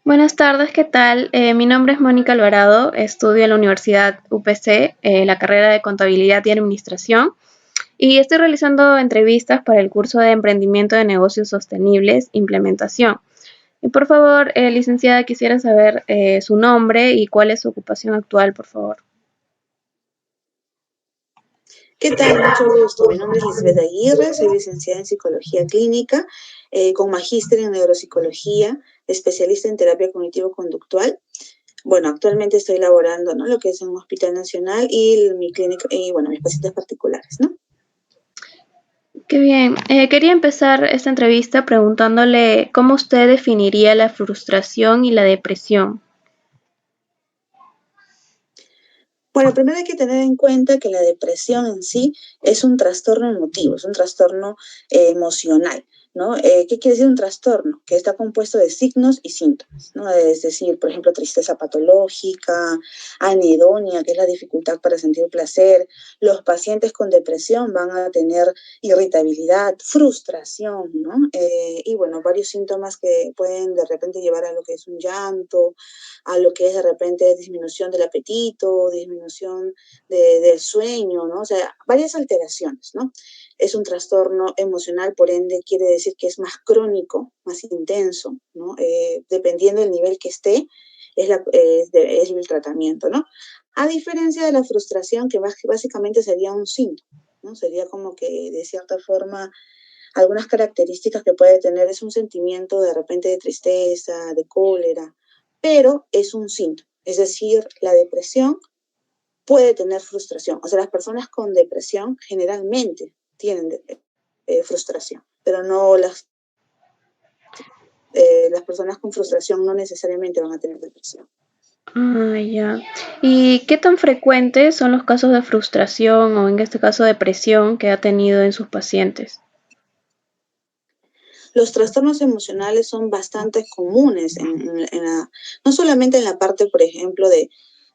Buenas tardes, ¿qué tal? Mi nombre es Mónica Alvarado, estudio en la Universidad UPC, la carrera de Contabilidad y Administración, y estoy realizando entrevistas para el curso de Emprendimiento de Negocios Sostenibles, Implementación. Y por favor, licenciada, quisiera saber su nombre y cuál es su ocupación actual, por favor. ¿Qué tal? Mucho gusto. Mi nombre es Lisbeth Aguirre, soy licenciada en Psicología Clínica, con magíster en Neuropsicología, especialista en terapia cognitivo-conductual. Bueno, actualmente estoy laborando, ¿no? Lo que es en un hospital nacional y mi clínica, y bueno, mis pacientes particulares, ¿no? Qué bien. Quería empezar esta entrevista preguntándole cómo usted definiría la frustración y la depresión. Bueno, primero hay que tener en cuenta que la depresión en sí es un trastorno emotivo, es un trastorno emocional, ¿no? ¿Qué quiere decir un trastorno? Que está compuesto de signos y síntomas, ¿no? Es decir, por ejemplo, tristeza patológica, anedonia, que es la dificultad para sentir placer. Los pacientes con depresión van a tener irritabilidad, frustración, ¿no? Y bueno, varios síntomas que pueden de repente llevar a lo que es un llanto, a lo que es de repente disminución del apetito, disminución del sueño, ¿no? O sea, varias alteraciones, ¿no? Es un trastorno emocional, por ende quiere decir que es más crónico, más intenso, ¿no? Dependiendo del nivel que esté, es el tratamiento, ¿no? A diferencia de la frustración, que básicamente sería un síntoma, ¿no? Sería como que de cierta forma algunas características que puede tener es un sentimiento de repente de tristeza, de cólera, pero es un síntoma. Es decir, la depresión puede tener frustración. O sea, las personas con depresión generalmente tienen frustración, pero no las personas con frustración no necesariamente van a tener depresión. Ah, ya. ¿Y qué tan frecuentes son los casos de frustración o en este caso depresión que ha tenido en sus pacientes? Los trastornos emocionales son bastante comunes no solamente en la parte, por ejemplo, de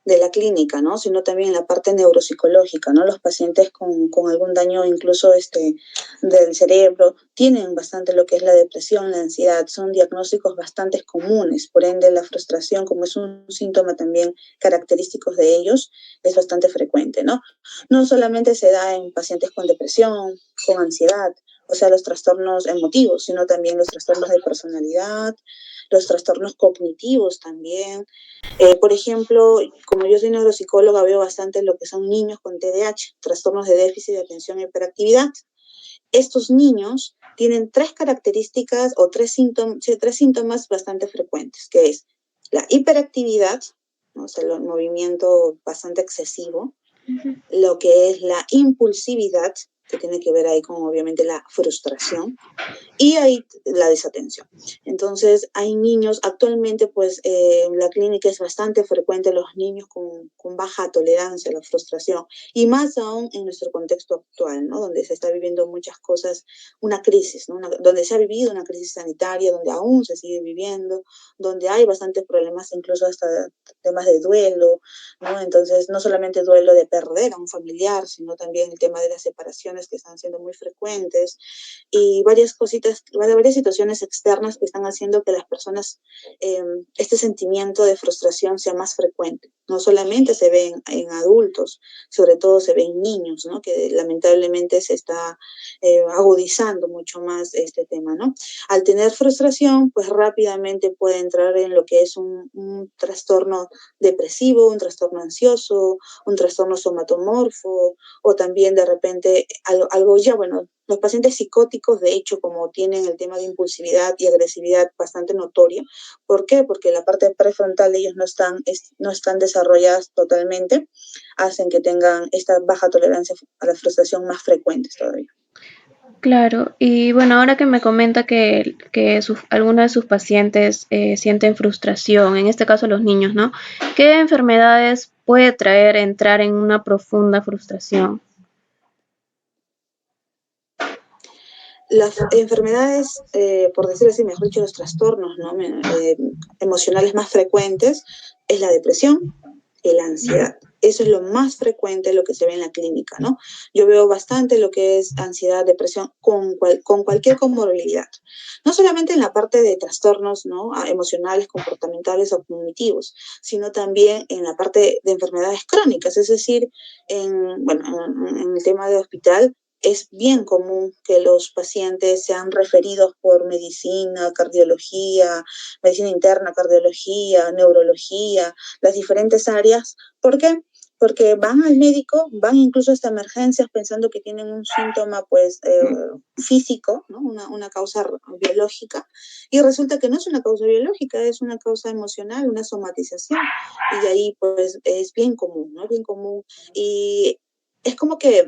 la clínica, ¿no? Sino también en la parte neuropsicológica, ¿no? Los pacientes con algún daño incluso del cerebro tienen bastante lo que es la depresión, la ansiedad, son diagnósticos bastante comunes, por ende la frustración, como es un síntoma también característico de ellos, es bastante frecuente, ¿no? No solamente se da en pacientes con depresión, con ansiedad, o sea, los trastornos emotivos, sino también los trastornos de personalidad, los trastornos cognitivos también. Por ejemplo, como yo soy neuropsicóloga, veo bastante lo que son niños con TDAH, trastornos de déficit de atención e hiperactividad. Estos niños tienen tres características o tres síntomas bastante frecuentes, que es la hiperactividad, ¿no? O sea, el movimiento bastante excesivo, Ujú. lo que es la impulsividad, que tiene que ver ahí con obviamente la frustración, y hay la desatención. Entonces, hay niños, actualmente pues en la clínica es bastante frecuente los niños con baja tolerancia a la frustración y más aún en nuestro contexto actual, ¿no? Donde se está viviendo muchas cosas, una crisis, ¿no? Donde se ha vivido una crisis sanitaria, donde aún se sigue viviendo, donde hay bastantes problemas, incluso hasta temas de duelo, ¿no? Entonces, no solamente duelo de perder a un familiar, sino también el tema de las separaciones que están siendo muy frecuentes, y varias cositas, varias situaciones externas que están haciendo que las personas, este sentimiento de frustración sea más frecuente. No solamente se ve en adultos, sobre todo se ve en niños, ¿no? Que lamentablemente se está agudizando mucho más este tema, ¿no? Al tener frustración, pues rápidamente puede entrar en lo que es un trastorno depresivo, un trastorno ansioso, un trastorno somatomorfo, o también de repente algo ya, bueno, los pacientes psicóticos, de hecho, como tienen el tema de impulsividad y agresividad bastante notoria, ¿por qué? Porque la parte prefrontal de ellos no están desarrolladas totalmente, hacen que tengan esta baja tolerancia a la frustración más frecuentes todavía. Claro, y bueno, ahora que me comenta que algunos de sus pacientes sienten frustración, en este caso los niños, ¿no? ¿Qué enfermedades puede traer entrar en una profunda frustración? Las enfermedades, por decirlo así, mejor dicho, los trastornos, ¿no? Emocionales más frecuentes es la depresión, la ansiedad. Eso es lo más frecuente, lo que se ve en la clínica, ¿no? Yo veo bastante lo que es ansiedad, depresión, con cualquier comorbilidad. No solamente en la parte de trastornos, ¿no? Emocionales, comportamentales o cognitivos, sino también en la parte de enfermedades crónicas, es decir, bueno, en el tema de hospital, es bien común que los pacientes sean referidos por medicina, cardiología, medicina interna, cardiología, neurología, las diferentes áreas. ¿Por qué? Porque van al médico, van incluso hasta emergencias pensando que tienen un síntoma pues físico, ¿no? Una causa biológica, y resulta que no es una causa biológica, es una causa emocional, una somatización, y de ahí pues es bien común, ¿no? Bien común, y es como que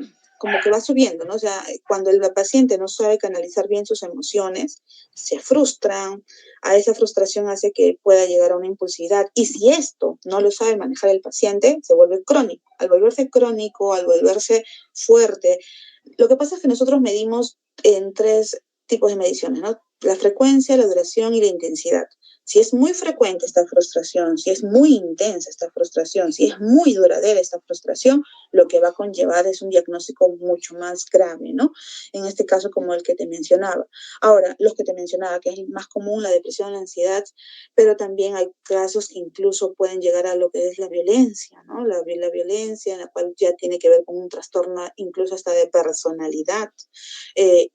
va subiendo, ¿no? O sea, cuando el paciente no sabe canalizar bien sus emociones, se frustran, a esa frustración hace que pueda llegar a una impulsividad. Y si esto no lo sabe manejar el paciente, se vuelve crónico. Al volverse crónico, al volverse fuerte, lo que pasa es que nosotros medimos en 3 tipos de mediciones, ¿no? La frecuencia, la duración y la intensidad. Si es muy frecuente esta frustración, si es muy intensa esta frustración, si es muy duradera esta frustración, lo que va a conllevar es un diagnóstico mucho más grave, ¿no? En este caso, como el que te mencionaba. Ahora, los que te mencionaba, que es más común, la depresión, la ansiedad, pero también hay casos que incluso pueden llegar a lo que es la violencia, ¿no? La violencia, en la cual ya tiene que ver con un trastorno incluso hasta de personalidad,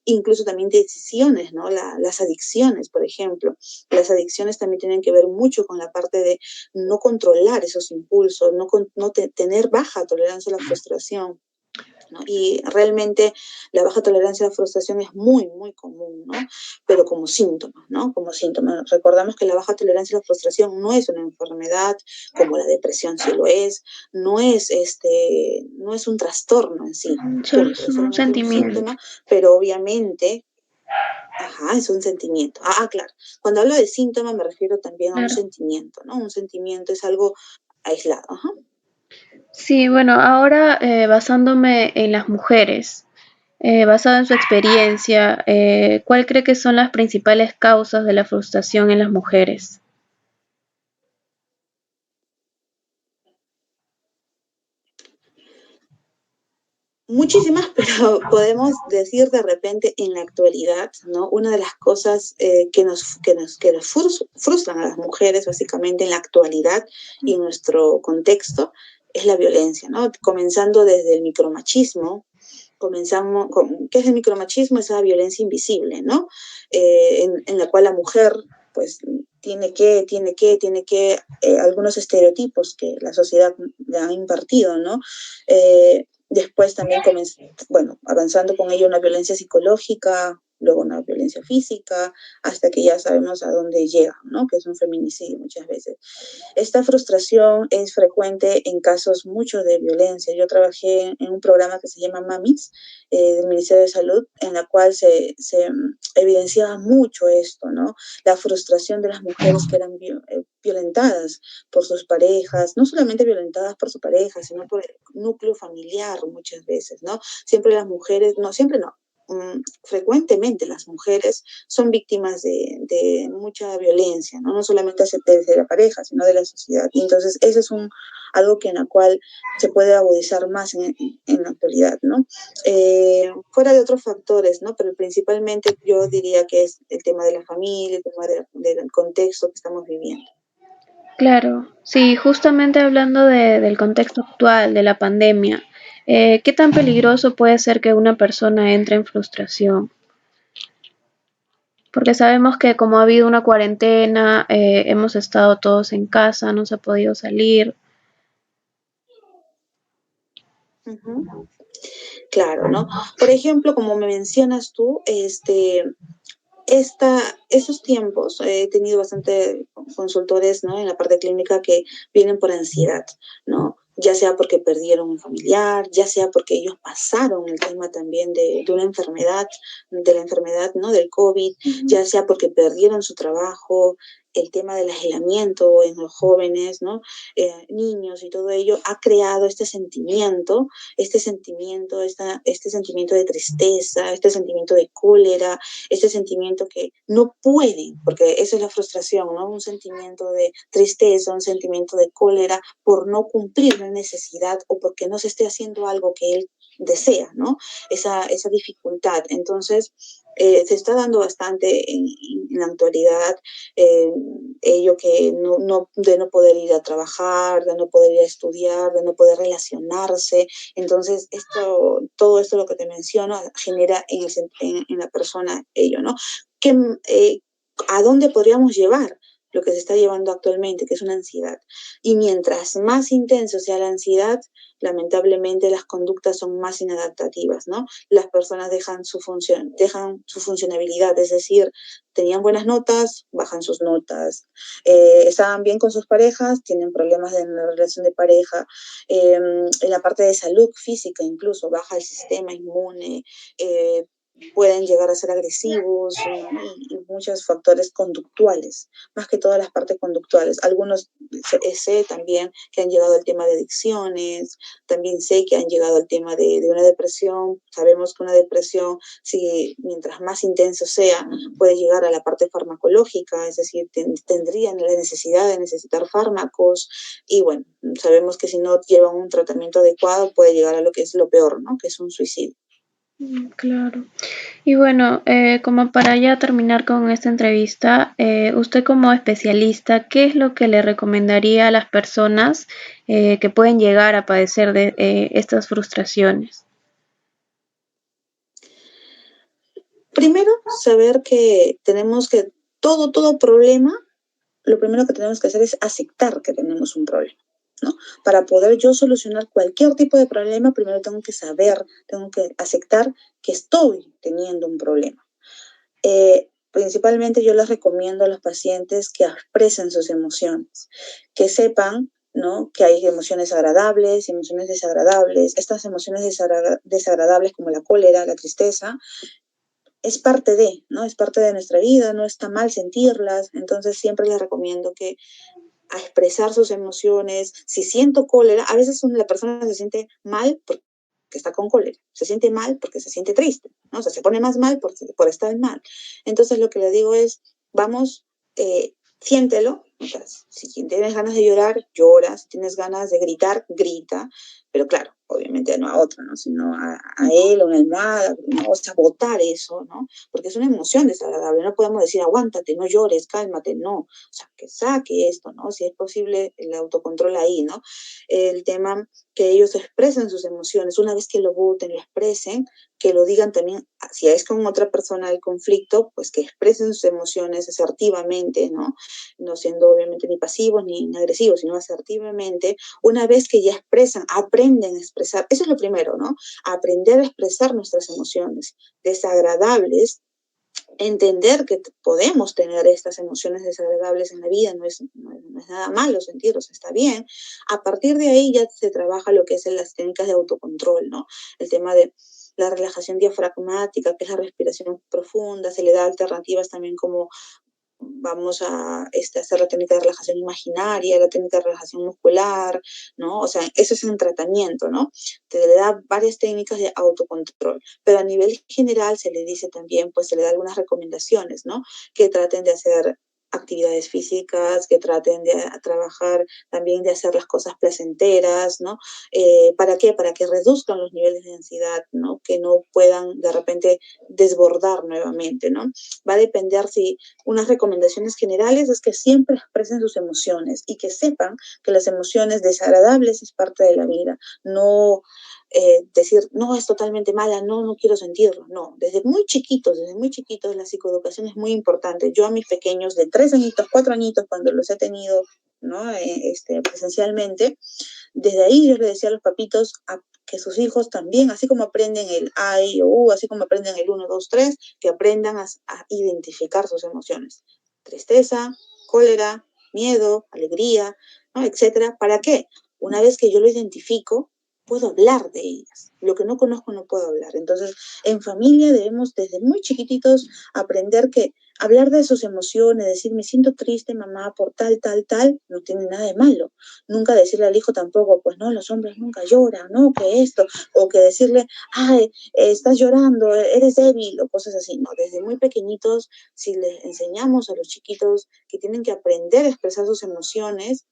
incluso también decisiones, ¿no? Las adicciones, por ejemplo. Las adicciones también tienen que ver mucho con la parte de no controlar esos impulsos, no tener baja tolerancia a la frustración, ¿no? Y realmente la baja tolerancia a la frustración es muy, muy común, ¿no? Pero como síntoma, ¿no? Como síntoma. Recordamos que la baja tolerancia a la frustración no es una enfermedad como la depresión sí lo es, no es un trastorno en sí, Solo punto, es es un solamente un sentimiento. síntoma, pero obviamente, ajá, es un sentimiento. Claro. Cuando hablo de síntoma me refiero también a un Claro. sentimiento, ¿no? Un sentimiento es algo aislado. Ajá. Sí, bueno, ahora basándome en las mujeres, basado en su experiencia, ¿cuál cree que son las principales causas de la frustración en las mujeres? Muchísimas, pero podemos decir de repente en la actualidad, ¿no? Una de las cosas que nos frustran a las mujeres básicamente en la actualidad y en nuestro contexto es la violencia, ¿no? Comenzando desde el micromachismo, ¿qué es el micromachismo? Esa violencia invisible, ¿no? En la cual la mujer, pues, tiene que, algunos estereotipos que la sociedad le ha impartido, ¿no? Después también bueno, avanzando con ello una violencia psicológica, luego una violencia física, hasta que ya sabemos a dónde llega, ¿no? Que es un feminicidio muchas veces. Esta frustración es frecuente en casos mucho de violencia. Yo trabajé en un programa que se llama MAMIS, del Ministerio de Salud, en la cual se evidenciaba mucho esto, ¿no? La frustración de las mujeres que eran violentadas por sus parejas, no solamente violentadas por su pareja, sino por el núcleo familiar muchas veces, ¿no? Siempre las mujeres, no, siempre no, frecuentemente las mujeres son víctimas de mucha violencia, ¿no? No solamente desde la pareja, sino de la sociedad. Y entonces eso es algo que en la cual se puede agudizar más en la actualidad, ¿no? Fuera de otros factores, ¿no? Pero principalmente yo diría que es el tema de la familia, el tema del contexto que estamos viviendo. Claro, sí, justamente hablando del contexto actual, de la pandemia, ¿qué tan peligroso puede ser que una persona entre en frustración? Porque sabemos que como ha habido una cuarentena, hemos estado todos en casa, no se ha podido salir. Uh-huh. Claro, ¿no? Por ejemplo, como me mencionas tú, esos tiempos he tenido bastante consultores, ¿no? En la parte clínica que vienen por ansiedad, ¿no? Ya sea porque perdieron un familiar, ya sea porque ellos pasaron el tema también de una enfermedad, de la enfermedad, ¿no? Del COVID, ya sea porque perdieron su trabajo, el tema del aislamiento en los jóvenes, ¿no? Niños y todo ello, ha creado este sentimiento de tristeza, este sentimiento de cólera, este sentimiento que no pueden, porque esa es la frustración, ¿no? Un sentimiento de tristeza, un sentimiento de cólera por no cumplir una necesidad o porque no se esté haciendo algo que él desea, ¿no? Esa dificultad. Entonces, se está dando bastante en la actualidad, eh, ello que de no poder ir a trabajar, de no poder ir a estudiar, de no poder relacionarse. Entonces, todo esto lo que te menciono genera en la persona ello, ¿no? Que, ¿A dónde podríamos llevar lo que se está llevando actualmente, que es una ansiedad? Y mientras más intenso sea la ansiedad, lamentablemente las conductas son más inadaptativas, ¿no? Las personas dejan su funcionabilidad, es decir, tenían buenas notas, bajan sus notas, estaban bien con sus parejas, tienen problemas en la relación de pareja, en la parte de salud física incluso, baja el sistema inmune, pueden llegar a ser agresivos, ¿no? Y muchos factores conductuales, más que todas las partes conductuales. Algunos sé también que han llegado al tema de adicciones, también sé que han llegado al tema de una depresión. Sabemos que una depresión, si mientras más intenso sea, puede llegar a la parte farmacológica, es decir, tendrían la necesidad de necesitar fármacos y bueno, sabemos que si no llevan un tratamiento adecuado puede llegar a lo que es lo peor, ¿no? Que es un suicidio. Claro. Y bueno, como para ya terminar con esta entrevista, usted como especialista, ¿qué es lo que le recomendaría a las personas que pueden llegar a padecer de estas frustraciones? Primero, saber que tenemos que todo problema, lo primero que tenemos que hacer es aceptar que tenemos un problema, ¿no? Para poder yo solucionar cualquier tipo de problema, primero tengo que aceptar que estoy teniendo un problema. Principalmente yo les recomiendo a los pacientes que expresen sus emociones, que sepan, ¿no? Que hay emociones agradables y emociones desagradables. Estas emociones desagradables como la cólera, la tristeza, es parte de, ¿no? Es parte de nuestra vida, no está mal sentirlas, entonces siempre les recomiendo que a expresar sus emociones. Si siento cólera, a veces la persona se siente mal porque está con cólera, se siente mal porque se siente triste, ¿no? O sea, se pone más mal por estar mal. Entonces lo que le digo es, vamos, siéntelo, o sea, si tienes ganas de llorar, llora, si tienes ganas de gritar, grita, pero claro, obviamente no a otro, ¿no? Sino a él o una almohada, ¿no? O sea, botar eso, ¿no? Porque es una emoción desagradable, no podemos decir aguántate, no llores, cálmate, no, o sea, que saque esto, ¿no? Si es posible el autocontrol ahí, ¿no? El tema que ellos expresen sus emociones, una vez que lo voten, lo expresen, que lo digan también, si es con otra persona el conflicto, pues que expresen sus emociones asertivamente, ¿no? No siendo obviamente ni pasivos ni agresivos, sino asertivamente. Una vez que ya expresan, aprenden a expresar, eso es lo primero, ¿no? Aprender a expresar nuestras emociones desagradables, entender que podemos tener estas emociones desagradables en la vida, no es nada malo sentirlos, está bien. A partir de ahí ya se trabaja lo que es en las técnicas de autocontrol, ¿no? El tema de la relajación diafragmática, que es la respiración profunda, se le da alternativas también como vamos a hacer la técnica de relajación imaginaria, la técnica de relajación muscular, ¿no? O sea, eso es un tratamiento, ¿no? Te le da varias técnicas de autocontrol, pero a nivel general se le dice también, pues se le da algunas recomendaciones, ¿no? Que traten de hacer actividades físicas, que traten de trabajar también de hacer las cosas placenteras, ¿no? ¿Para qué? Para que reduzcan los niveles de ansiedad, ¿no? Que no puedan de repente desbordar nuevamente, ¿no? Va a depender si unas recomendaciones generales es que siempre expresen sus emociones y que sepan que las emociones desagradables es parte de la vida. No decir, no, es totalmente mala, no, no quiero sentirlo. No, desde muy chiquitos la psicoeducación es muy importante. Yo a mis pequeños de 3 añitos, 4 añitos, cuando los he tenido, ¿no? Presencialmente, desde ahí yo le decía a los papitos que sus hijos también, así como aprenden el A, I, o U, así como aprenden el 1, 2, 3, que aprendan a identificar sus emociones. Tristeza, cólera, miedo, alegría, ¿no? Etcétera. ¿Para qué? Una vez que yo lo identifico, puedo hablar de ellas. Lo que no conozco no puedo hablar. Entonces, en familia debemos desde muy chiquititos aprender que hablar de sus emociones, decir me siento triste, mamá, por tal, tal, tal, no tiene nada de malo. Nunca decirle al hijo tampoco, pues no, los hombres nunca lloran, no, que esto, o que decirle, ay, estás llorando, eres débil, o cosas así. No, desde muy pequeñitos, si les enseñamos a los chiquitos que tienen que aprender a expresar sus emociones,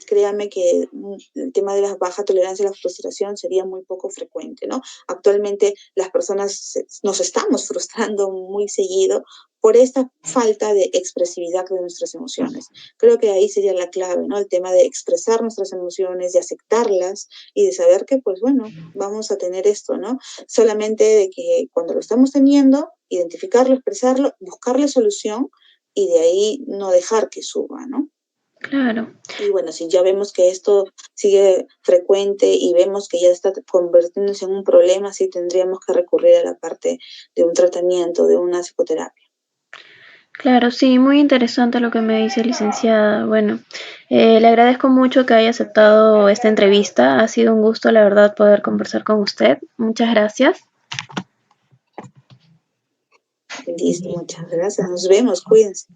créanme que el tema de la baja tolerancia a la frustración sería muy poco frecuente, ¿no? Actualmente las personas nos estamos frustrando muy seguido por esta falta de expresividad de nuestras emociones. Creo que ahí sería la clave, ¿no? El tema de expresar nuestras emociones, de aceptarlas y de saber que, pues bueno, vamos a tener esto, ¿no? Solamente de que cuando lo estamos teniendo, identificarlo, expresarlo, buscarle solución y de ahí no dejar que suba, ¿no? Claro. Y bueno, si ya vemos que esto sigue frecuente y vemos que ya está convirtiéndose en un problema, sí tendríamos que recurrir a la parte de un tratamiento, de una psicoterapia. Claro, sí, muy interesante lo que me dice, licenciada. Bueno, le agradezco mucho que haya aceptado esta entrevista. Ha sido un gusto, la verdad, poder conversar con usted. Muchas gracias. Listo, muchas gracias. Nos vemos, cuídense.